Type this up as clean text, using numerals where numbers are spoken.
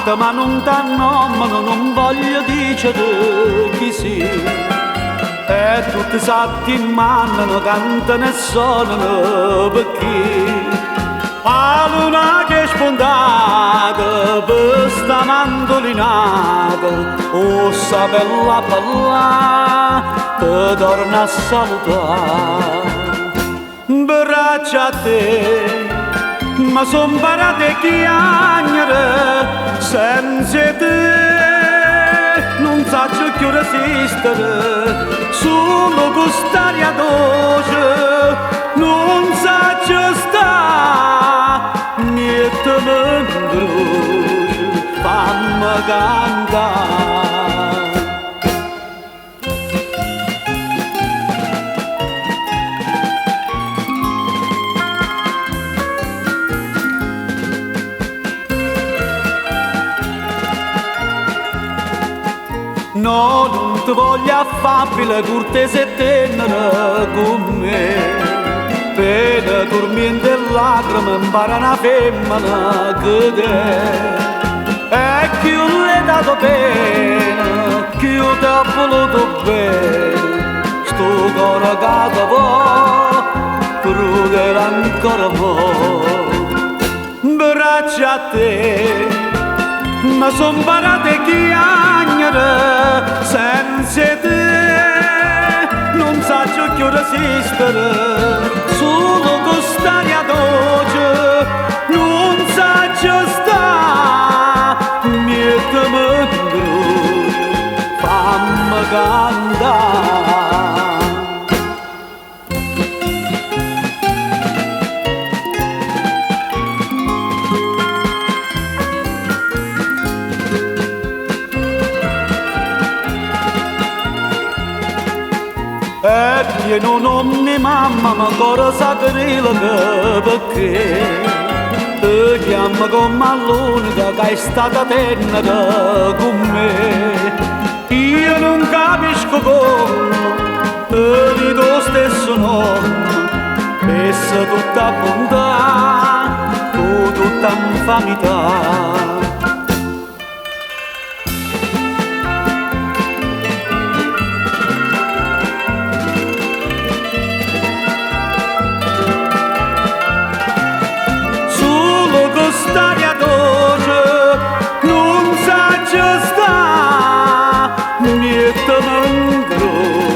fatta ma non t'annomano, non voglio dicere chi sia. E tutti satti mandano, cantano e suonano perché la luna che è spuntata per sta mandolinata, o sa bella balla te torna a salutare. Braccia a te, ma son parate chiagnere senza te, non saggio più resistere, solo gustaria dolce, non saggio sta, niente me incrocio, fammi cantare. No, non ti voglio affabile, cortese e tenere con me. Pena, dormiente e lacrime, impara una femmina che te. E chi le ha dato pena, chi ti ha voluto bene, sto cuore che ti va, crudele ancora mo'. Braccia a te, ma son parate chiagnere senza te, non saggio più resistere, solo gustaria dolce, non saggio sta, niente me incrocio, fammi cantare. E io non ho mia mamma, ma ancora sacrilega perché ti chiamo come l'unica che è stata tenera con me. Io non capisco come ti dico lo stesso nome, e sei tutta bontà, tu tutta infamità. Staria dolce, non saggio sta, niente me incrocio.